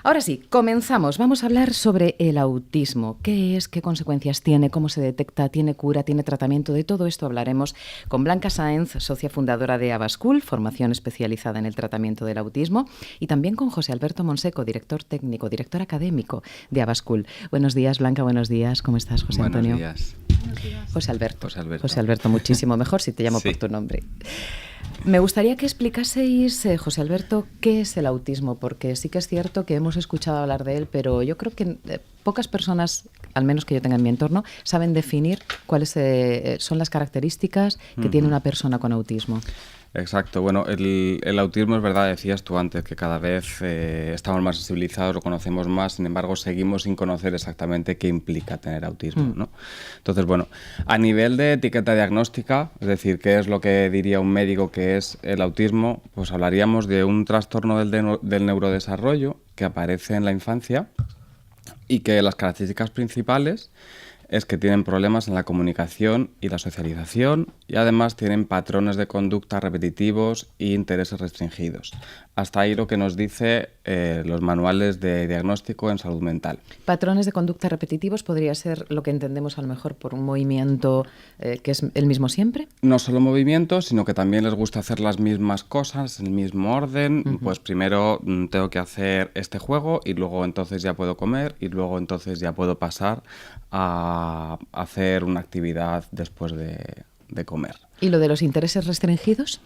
Ahora sí, comenzamos. Vamos a hablar sobre el autismo. ¿Qué es? ¿Qué consecuencias tiene? ¿Cómo se detecta? ¿Tiene cura? ¿Tiene tratamiento? De todo esto hablaremos con Blanca Sáenz, socia fundadora de Abascul, formación especializada en el tratamiento del autismo, y también con José Alberto Monseco, director técnico, director académico de Abascul. Buenos días, Blanca, buenos días. ¿Cómo estás, José Antonio? Buenos días. Buenos días. José Alberto. José Alberto, muchísimo mejor si te llamo sí. por tu nombre. Me gustaría que explicaseis, José Alberto, qué es el autismo, porque sí que es cierto que hemos escuchado hablar de él, pero yo creo que pocas personas, al menos que yo tenga en mi entorno, saben definir cuáles son las características que tiene una persona con autismo. Exacto. Bueno, el autismo es verdad, decías tú antes, que cada vez estamos más sensibilizados, lo conocemos más, sin embargo seguimos sin conocer exactamente qué implica tener autismo, ¿no? Entonces, bueno, a nivel de etiqueta diagnóstica, es decir, qué es lo que diría un médico que es el autismo, pues hablaríamos de un trastorno del neurodesarrollo que aparece en la infancia y que las características principales es que tienen problemas en la comunicación y la socialización y además tienen patrones de conducta repetitivos e intereses restringidos. Hasta ahí lo que nos dice los manuales de diagnóstico en salud mental. Patrones de conducta repetitivos podría ser lo que entendemos a lo mejor por un movimiento que es el mismo siempre. No solo movimientos, sino que también les gusta hacer las mismas cosas en el mismo orden. Pues primero tengo que hacer este juego y luego entonces ya puedo comer y luego entonces ya puedo pasar a hacer una actividad después de comer. ¿Y lo de los intereses restringidos?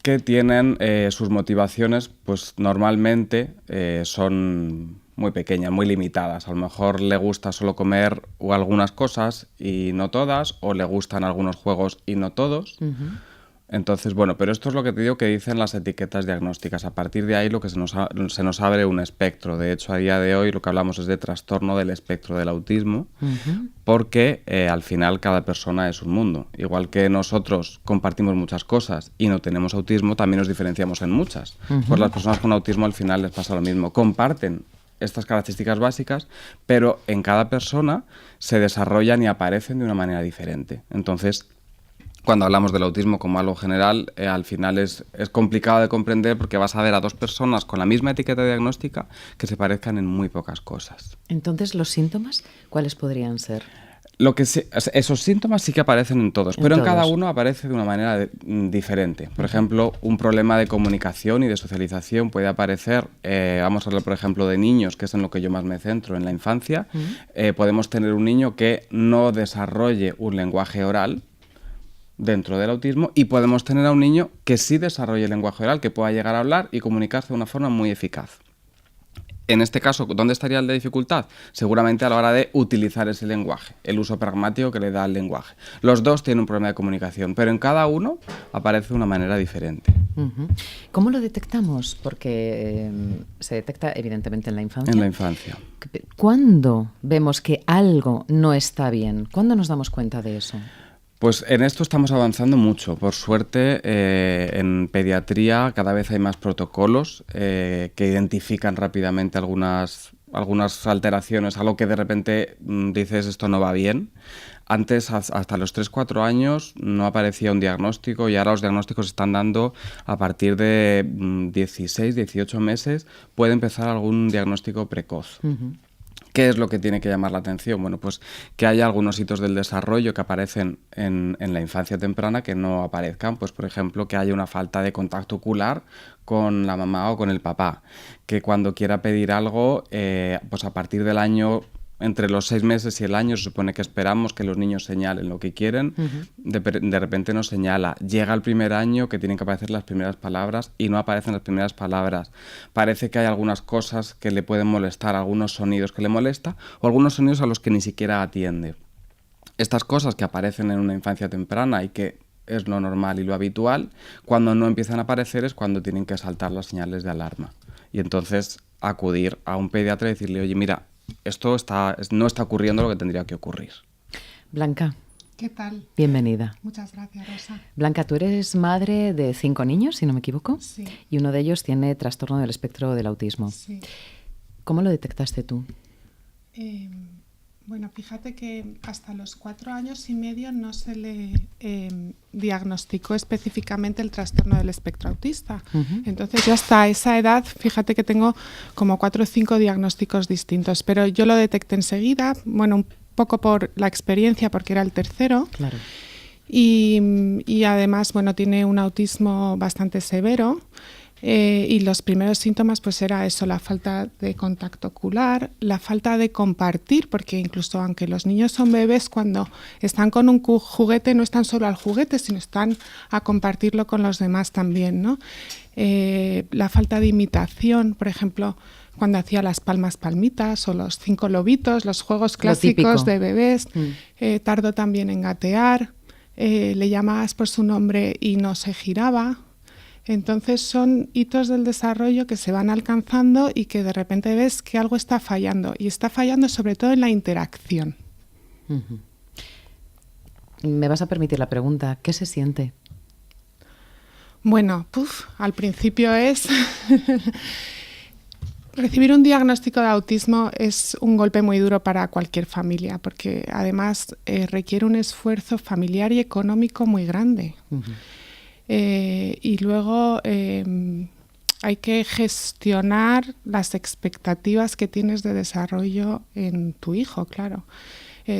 Que tienen sus motivaciones, pues normalmente son muy pequeñas, muy limitadas. A lo mejor le gusta solo comer o algunas cosas y no todas, o le gustan algunos juegos y no todos. Entonces, bueno, pero esto es lo que te digo que dicen las etiquetas diagnósticas. A partir de ahí lo que se nos abre un espectro. De hecho, a día de hoy lo que hablamos es de trastorno del espectro del autismo, porque al final cada persona es un mundo. Igual que nosotros compartimos muchas cosas y no tenemos autismo, también nos diferenciamos en muchas. Pues las personas con autismo al final les pasa lo mismo. Comparten estas características básicas, pero en cada persona se desarrollan y aparecen de una manera diferente. Entonces, cuando hablamos del autismo como algo general, al final es complicado de comprender porque vas a ver a dos personas con la misma etiqueta diagnóstica que se parezcan en muy pocas cosas. Entonces, ¿los síntomas cuáles podrían ser? Esos síntomas sí que aparecen en todos, pero en cada uno aparece de una manera diferente. Por ejemplo, un problema de comunicación y de socialización puede aparecer, vamos a hablar por ejemplo de niños, que es en lo que yo más me centro, en la infancia. Podemos tener un niño que no desarrolle un lenguaje oral dentro del autismo y podemos tener a un niño que sí desarrolle el lenguaje oral, que pueda llegar a hablar y comunicarse de una forma muy eficaz. En este caso, ¿dónde estaría la dificultad? Seguramente a la hora de utilizar ese lenguaje, el uso pragmático que le da el lenguaje. Los dos tienen un problema de comunicación, pero en cada uno aparece de una manera diferente. ¿Cómo lo detectamos? Porque se detecta evidentemente en la infancia. En la infancia. ¿Cuándo vemos que algo no está bien? ¿Cuándo nos damos cuenta de eso? Pues en esto estamos avanzando mucho. Por suerte, en pediatría cada vez hay más protocolos que identifican rápidamente algunas alteraciones, algo que de repente dices esto no va bien. Antes, hasta los 3-4 años, no aparecía un diagnóstico y ahora los diagnósticos se están dando a partir de 16-18 meses. Puede empezar algún diagnóstico precoz. ¿Qué es lo que tiene que llamar la atención? Bueno, pues que haya algunos hitos del desarrollo que aparecen en la infancia temprana que no aparezcan. Pues, por ejemplo, que haya una falta de contacto ocular con la mamá o con el papá. Que cuando quiera pedir algo, pues a partir del año, entre los 6 meses y el año, se supone que esperamos que los niños señalen lo que quieren. De repente no señala. Llega el primer año que tienen que aparecer las primeras palabras y no aparecen las primeras palabras. Parece que hay algunas cosas que le pueden molestar, algunos sonidos que le molesta o algunos sonidos a los que ni siquiera atiende. Estas cosas que aparecen en una infancia temprana y que es lo normal y lo habitual, cuando no empiezan a aparecer es cuando tienen que saltar las señales de alarma. Y entonces acudir a un pediatra y decirle, oye, mira, esto no está ocurriendo lo que tendría que ocurrir. Blanca. ¿Qué tal? Bienvenida. Muchas gracias, Rosa. Blanca, tú eres madre de 5 niños, si no me equivoco. Sí. Y uno de ellos tiene trastorno del espectro del autismo. Sí. ¿Cómo lo detectaste tú? Bueno, fíjate que hasta los 4 años y medio no se le diagnosticó específicamente el trastorno del espectro autista. Entonces yo hasta esa edad, fíjate que tengo como 4 o 5 diagnósticos distintos, pero yo lo detecté enseguida, bueno, un poco por la experiencia, porque era el tercero. Claro. Y además, bueno, tiene un autismo bastante severo. Y los primeros síntomas pues era eso, la falta de contacto ocular, la falta de compartir, porque incluso aunque los niños son bebés, cuando están con un juguete no están solo al juguete, sino están a compartirlo con los demás también, ¿no? La falta de imitación, por ejemplo, cuando hacía las palmitas o los 5 lobitos, los juegos clásicos de bebés, tardó también en gatear, le llamabas por su nombre y no se giraba. Entonces son hitos del desarrollo que se van alcanzando y que de repente ves que algo está fallando, y está fallando sobre todo en la interacción. Me vas a permitir la pregunta, ¿qué se siente? Bueno, al principio es... Recibir un diagnóstico de autismo es un golpe muy duro para cualquier familia, porque además requiere un esfuerzo familiar y económico muy grande. Y luego hay que gestionar las expectativas que tienes de desarrollo en tu hijo, claro.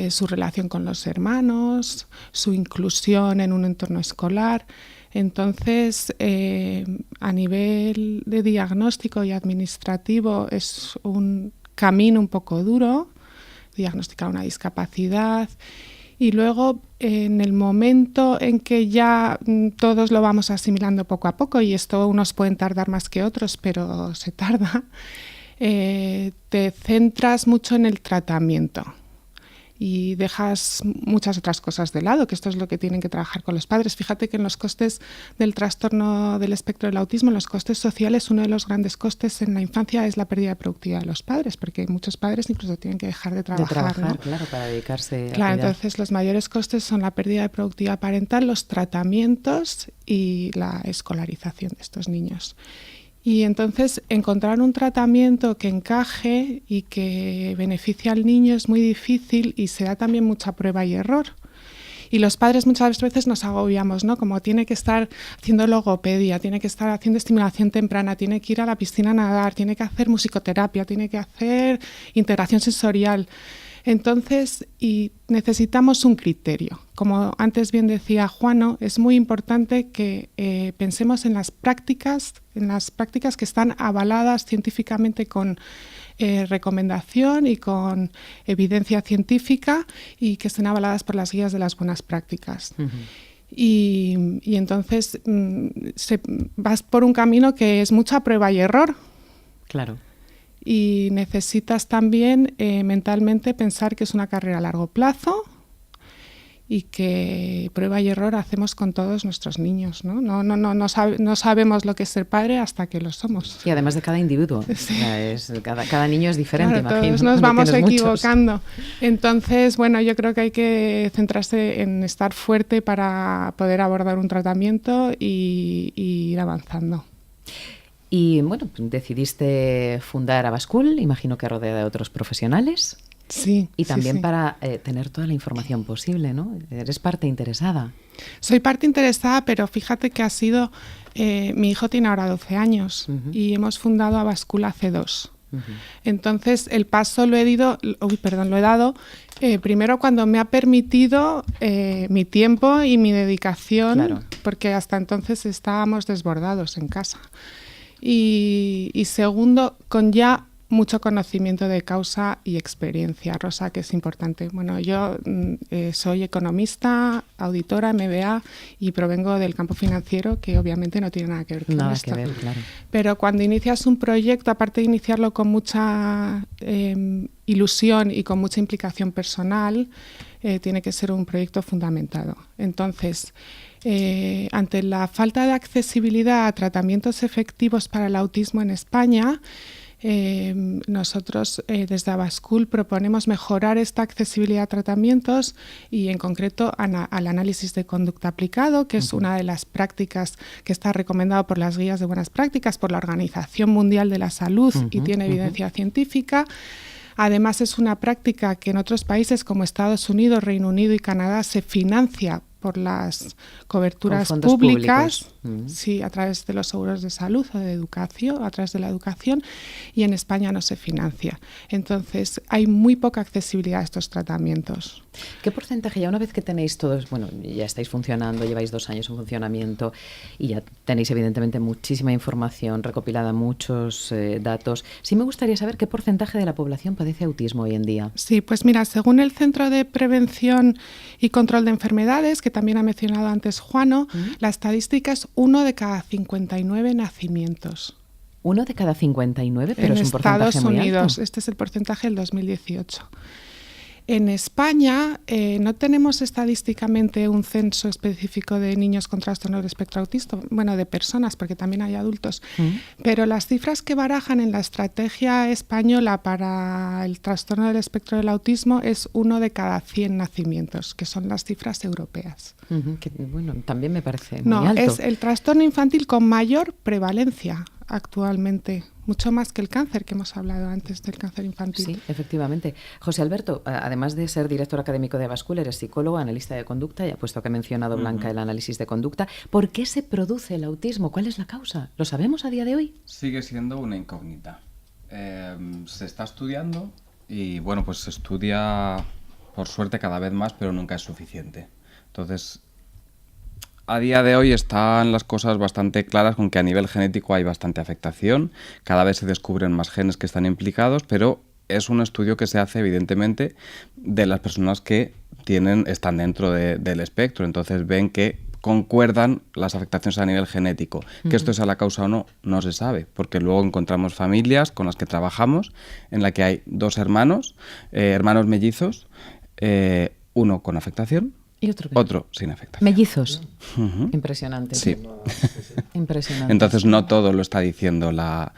Su relación con los hermanos, su inclusión en un entorno escolar. Entonces, a nivel de diagnóstico y administrativo es un camino un poco duro, diagnosticar una discapacidad. Y luego, en el momento en que ya todos lo vamos asimilando poco a poco, y esto unos pueden tardar más que otros, pero se tarda, te centras mucho en el tratamiento y dejas muchas otras cosas de lado, que esto es lo que tienen que trabajar con los padres. Fíjate que en los costes del trastorno del espectro del autismo, en los costes sociales, uno de los grandes costes en la infancia es la pérdida de productividad de los padres, porque muchos padres incluso tienen que dejar de trabajar, ¿no? Claro, para dedicarse a Claro, cuidar. entonces los mayores costes son la pérdida de productividad parental, los tratamientos y la escolarización de estos niños. Y entonces encontrar un tratamiento que encaje y que beneficie al niño es muy difícil, y se da también mucha prueba y error. Y los padres muchas veces nos agobiamos, ¿no? Como tiene que estar haciendo logopedia, tiene que estar haciendo estimulación temprana, tiene que ir a la piscina a nadar, tiene que hacer musicoterapia, tiene que hacer integración sensorial. Entonces, y necesitamos un criterio. Como antes bien decía Juano, es muy importante que pensemos en las prácticas que están avaladas científicamente con recomendación y con evidencia científica, y que estén avaladas por las guías de las buenas prácticas. Y entonces vas por un camino que es mucha prueba y error. Claro. Y necesitas también mentalmente pensar que es una carrera a largo plazo, y que prueba y error hacemos con todos nuestros niños, ¿no? No sabemos lo que es ser padre hasta que lo somos. Y además de cada individuo. Sí. O sea, cada niño es diferente, Claro, imagino. todos nos vamos Tienes equivocando. muchos. Entonces, bueno, yo creo que hay que centrarse en estar fuerte para poder abordar un tratamiento y ir avanzando. Y bueno, decidiste fundar Abascool, imagino que rodeada de otros profesionales. Sí. Y también sí. para tener toda la información posible, ¿no? Eres parte interesada. Soy parte interesada, pero fíjate que ha sido... mi hijo tiene ahora 12 años y hemos fundado Abascool hace 2. Entonces, el paso lo he dado primero cuando me ha permitido mi tiempo y mi dedicación, Claro. porque hasta entonces estábamos desbordados en casa. Y segundo, con ya mucho conocimiento de causa y experiencia, Rosa, que es importante. Bueno, yo soy economista, auditora, MBA, y provengo del campo financiero, que obviamente no tiene nada que ver con Nada esto. que ver, claro. Pero cuando inicias un proyecto, aparte de iniciarlo con mucha ilusión y con mucha implicación personal, tiene que ser un proyecto fundamentado. Entonces, ante la falta de accesibilidad a tratamientos efectivos para el autismo en España, nosotros desde Abascool proponemos mejorar esta accesibilidad a tratamientos, y en concreto al análisis de conducta aplicado, que es una de las prácticas que está recomendado por las guías de buenas prácticas, por la Organización Mundial de la Salud, y tiene evidencia científica, Además, es una práctica que en otros países como Estados Unidos, Reino Unido y Canadá se financia por las coberturas públicas, sí, a través de los seguros de salud o de educación, a través de la educación, y en España no se financia. Entonces, hay muy poca accesibilidad a estos tratamientos. ¿Qué porcentaje, ya una vez que tenéis todos, bueno, ya estáis funcionando, lleváis 2 años en funcionamiento y ya tenéis evidentemente muchísima información recopilada, muchos datos, sí me gustaría saber qué porcentaje de la población padece autismo hoy en día? Sí, pues mira, según el Centro de Prevención y Control de Enfermedades, que también ha mencionado antes Juano, la estadística es 1 de cada 59 nacimientos. 1 de cada 59, pero en es un porcentaje Estados muy Unidos, alto. este es el porcentaje del 2018. En España no tenemos estadísticamente un censo específico de niños con trastorno del espectro autista, bueno, de personas, porque también hay adultos, pero las cifras que barajan en la estrategia española para el trastorno del espectro del autismo es 1 de cada 100 nacimientos, que son las cifras europeas. Que, bueno, también me parece muy alto. Es el trastorno infantil con mayor prevalencia actualmente, mucho más que el cáncer que hemos hablado antes del cáncer infantil. Sí, efectivamente. José Alberto, además de ser director académico de Abascool, eres psicólogo, analista de conducta, ya puesto que ha mencionado Blanca el análisis de conducta. ¿Por qué se produce el autismo? ¿Cuál es la causa? ¿Lo sabemos a día de hoy? Sigue siendo una incógnita. Se está estudiando y bueno, pues se estudia por suerte cada vez más, pero nunca es suficiente. Entonces, a día de hoy están las cosas bastante claras con que a nivel genético hay bastante afectación, cada vez se descubren más genes que están implicados, pero es un estudio que se hace evidentemente de las personas que están dentro del espectro, entonces ven que concuerdan las afectaciones a nivel genético. Que esto sea la causa o no, no se sabe, porque luego encontramos familias con las que trabajamos en la que hay 2 hermanos, hermanos mellizos, uno con afectación, ¿Y otro sin afectación. Mellizos. Impresionante. Sí. Impresionante. Entonces no todo lo está diciendo la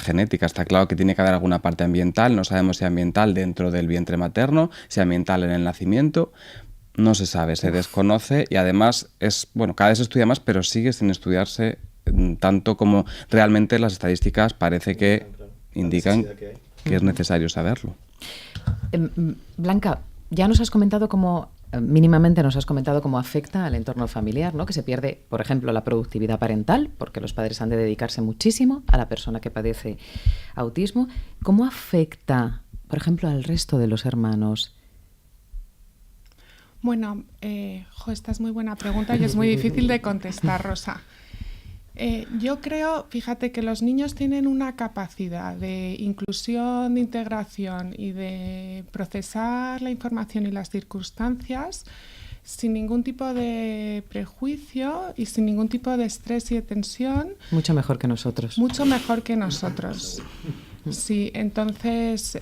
genética. Está claro que tiene que haber alguna parte ambiental. No sabemos si ambiental dentro del vientre materno, si ambiental en el nacimiento. No se sabe, se desconoce y además cada vez se estudia más, pero sigue sin estudiarse tanto como realmente las estadísticas parece que indican que es necesario saberlo. Blanca, ya nos has comentado mínimamente nos has comentado cómo afecta al entorno familiar, ¿no? Que se pierde, por ejemplo, la productividad parental, porque los padres han de dedicarse muchísimo a la persona que padece autismo. ¿Cómo afecta, por ejemplo, al resto de los hermanos? Bueno, esta es muy buena pregunta y es muy difícil de contestar, Rosa. Yo creo, fíjate, que los niños tienen una capacidad de inclusión, de integración y de procesar la información y las circunstancias sin ningún tipo de prejuicio y sin ningún tipo de estrés y de tensión. Mucho mejor que nosotros. Mucho mejor que nosotros. Sí, entonces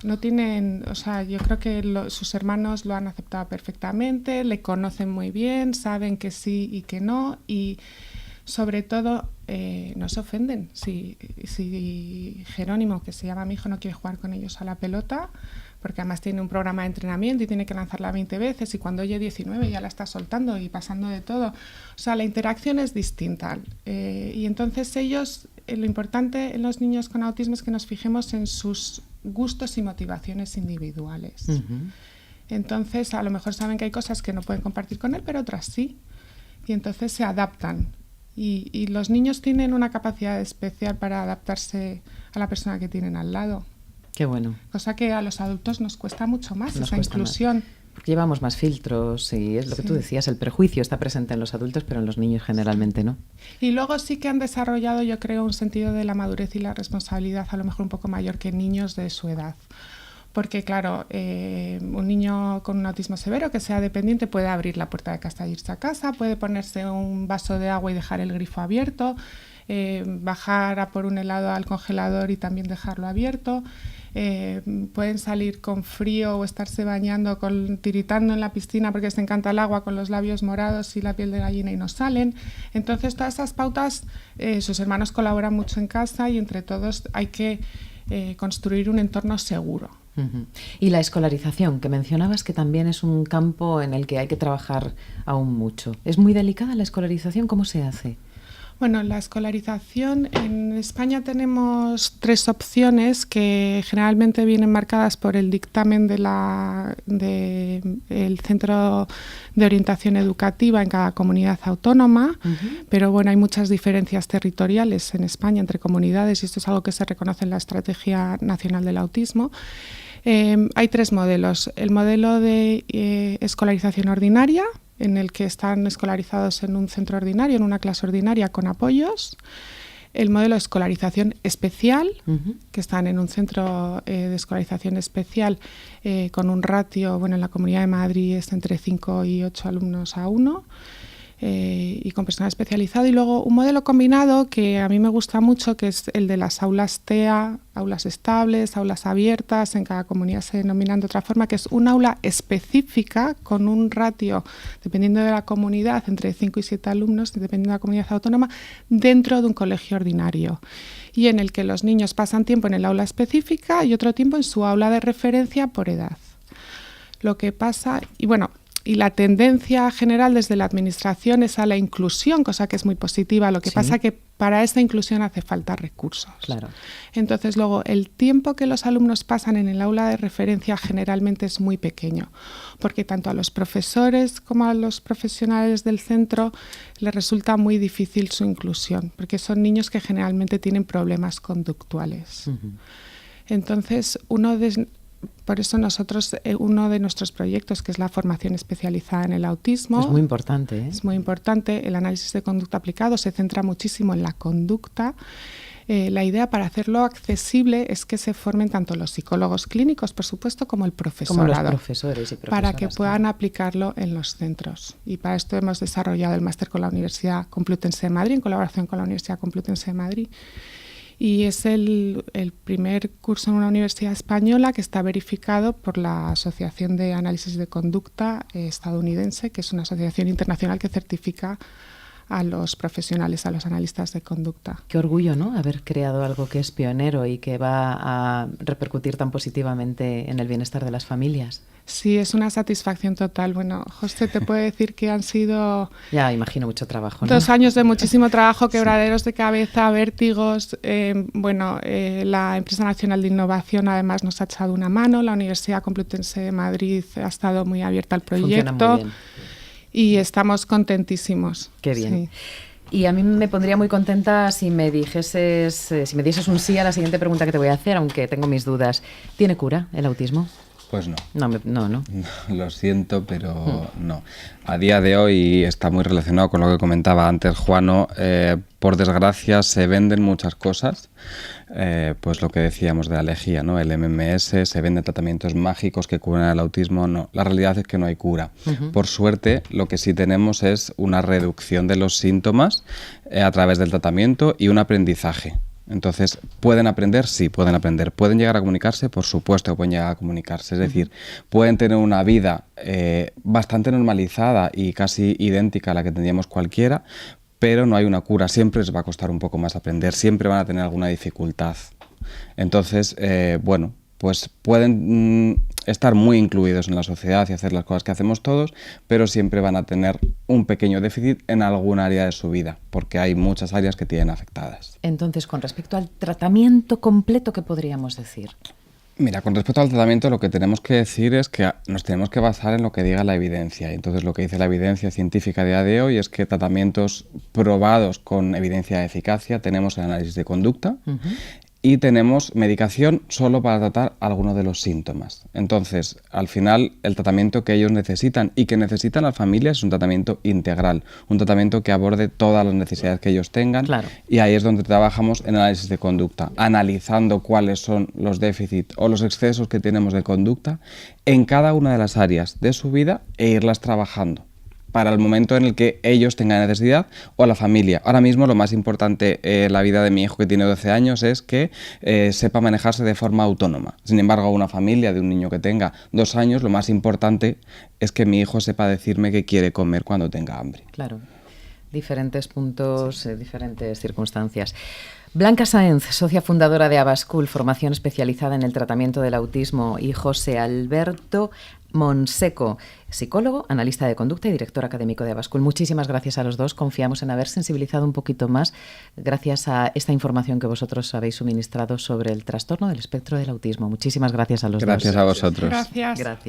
no tienen, yo creo que sus hermanos lo han aceptado perfectamente, le conocen muy bien, saben que sí y que no, y sobre todo no se ofenden. Si Jerónimo, que se llama mi hijo, no quiere jugar con ellos a la pelota, porque además tiene un programa de entrenamiento y tiene que lanzarla 20 veces, y cuando oye 19 ya la está soltando y pasando de todo. La interacción es distinta. Y entonces ellos, lo importante en los niños con autismo es que nos fijemos en sus gustos y motivaciones individuales. Entonces, a lo mejor saben que hay cosas que no pueden compartir con él, pero otras sí. Y entonces se adaptan. Y los niños tienen una capacidad especial para adaptarse a la persona que tienen al lado. Qué bueno. Cosa que a los adultos nos cuesta mucho más, esa inclusión. Porque llevamos más filtros y es lo que tú decías, el prejuicio está presente en los adultos, pero en los niños generalmente no. Y luego sí que han desarrollado, yo creo, un sentido de la madurez y la responsabilidad a lo mejor un poco mayor que niños de su edad. Porque, claro, un niño con un autismo severo que sea dependiente puede abrir la puerta de casa e irse a casa, puede ponerse un vaso de agua y dejar el grifo abierto, bajar a por un helado al congelador y también dejarlo abierto. Pueden salir con frío o estarse bañando, tiritando en la piscina porque les encanta el agua, con los labios morados y la piel de gallina y no salen. Entonces, todas esas pautas, sus hermanos colaboran mucho en casa y entre todos hay que construir un entorno seguro. Y la escolarización, que mencionabas que también es un campo en el que hay que trabajar aún mucho. ¿Es muy delicada la escolarización? ¿Cómo se hace? Bueno, la escolarización, en España tenemos 3 opciones que generalmente vienen marcadas por el dictamen del Centro de Orientación Educativa en cada comunidad autónoma, pero bueno, hay muchas diferencias territoriales en España entre comunidades y esto es algo que se reconoce en la Estrategia Nacional del Autismo. Hay 3 modelos. El modelo de escolarización ordinaria, en el que están escolarizados en un centro ordinario, en una clase ordinaria con apoyos. El modelo de escolarización especial, que están en un centro de escolarización especial con un ratio, bueno, en la Comunidad de Madrid es entre 5 y 8 alumnos a 1. Y con personal especializado, y luego un modelo combinado que a mí me gusta mucho, que es el de las aulas TEA, aulas estables, aulas abiertas, en cada comunidad se denominan de otra forma, que es un aula específica con un ratio, dependiendo de la comunidad, entre 5 y 7 alumnos, dependiendo de la comunidad autónoma, dentro de un colegio ordinario, y en el que los niños pasan tiempo en el aula específica y otro tiempo en su aula de referencia por edad. Lo que pasa, y bueno, y la tendencia general desde la administración es a la inclusión, cosa que es muy positiva. Lo que pasa que para esta inclusión hace falta recursos. Claro. Entonces, luego, el tiempo que los alumnos pasan en el aula de referencia generalmente es muy pequeño, porque tanto a los profesores como a los profesionales del centro les resulta muy difícil su inclusión, porque son niños que generalmente tienen problemas conductuales. Entonces, por eso nosotros, uno de nuestros proyectos, que es la formación especializada en el autismo... Es muy importante, ¿eh? Es muy importante. El análisis de conducta aplicado se centra muchísimo en la conducta. La idea para hacerlo accesible es que se formen tanto los psicólogos clínicos, por supuesto, como el profesorado. Como los profesores y profesoras. Para que puedan aplicarlo en los centros. Y para esto hemos desarrollado el máster con la Universidad Complutense de Madrid, en colaboración con la Universidad Complutense de Madrid. Y es el primer curso en una universidad española que está verificado por la Asociación de Análisis de Conducta estadounidense, que es una asociación internacional que certifica a los profesionales, a los analistas de conducta. Qué orgullo, ¿no?, haber creado algo que es pionero y que va a repercutir tan positivamente en el bienestar de las familias. Sí, es una satisfacción total. Bueno, José, te puedo decir que han sido... Ya, imagino mucho trabajo, ¿no? 2 años de muchísimo trabajo, quebraderos de cabeza, vértigos. La Empresa Nacional de Innovación además nos ha echado una mano. La Universidad Complutense de Madrid ha estado muy abierta al proyecto. Funciona muy bien. Y estamos contentísimos. Qué bien. Sí. Y a mí me pondría muy contenta si me dieses un sí a la siguiente pregunta que te voy a hacer, aunque tengo mis dudas. ¿Tiene cura el autismo? Pues no. No. Lo siento, pero no. A día de hoy está muy relacionado con lo que comentaba antes Juano. Por desgracia se venden muchas cosas, pues lo que decíamos de la lejía, ¿no? El MMS, se venden tratamientos mágicos que curan el autismo. No, la realidad es que no hay cura. Por suerte, lo que sí tenemos es una reducción de los síntomas a través del tratamiento y un aprendizaje. Entonces, ¿pueden aprender? Sí, pueden aprender. ¿Pueden llegar a comunicarse? Por supuesto que pueden llegar a comunicarse. Es decir, pueden tener una vida bastante normalizada y casi idéntica a la que tendríamos cualquiera, pero no hay una cura. Siempre les va a costar un poco más aprender, siempre van a tener alguna dificultad. Entonces, pues pueden estar muy incluidos en la sociedad y hacer las cosas que hacemos todos, pero siempre van a tener un pequeño déficit en algún área de su vida, porque hay muchas áreas que tienen afectadas. Entonces, con respecto al tratamiento completo, ¿qué podríamos decir? Mira, con respecto al tratamiento, lo que tenemos que decir es que nos tenemos que basar en lo que diga la evidencia. Entonces, lo que dice la evidencia científica a día de hoy es que tratamientos probados con evidencia de eficacia tenemos el análisis de conducta, y tenemos medicación solo para tratar algunos de los síntomas. Entonces, al final, el tratamiento que ellos necesitan y que necesitan las familias es un tratamiento integral, un tratamiento que aborde todas las necesidades que ellos tengan. Claro. Y ahí es donde trabajamos en análisis de conducta, analizando cuáles son los déficits o los excesos que tenemos de conducta en cada una de las áreas de su vida e irlas trabajando para el momento en el que ellos tengan necesidad o la familia. Ahora mismo lo más importante en la vida de mi hijo, que tiene 12 años, es que sepa manejarse de forma autónoma. Sin embargo, una familia de un niño que tenga 2 años, lo más importante es que mi hijo sepa decirme qué quiere comer cuando tenga hambre. Claro, diferentes puntos, diferentes circunstancias. Blanca Sáenz, socia fundadora de Abascool, formación especializada en el tratamiento del autismo, y José Alberto Monseco, psicólogo, analista de conducta y director académico de Abascul. Muchísimas gracias a los dos. Confiamos en haber sensibilizado un poquito más gracias a esta información que vosotros habéis suministrado sobre el trastorno del espectro del autismo. Muchísimas gracias a los dos. Gracias a vosotros. Gracias. Gracias.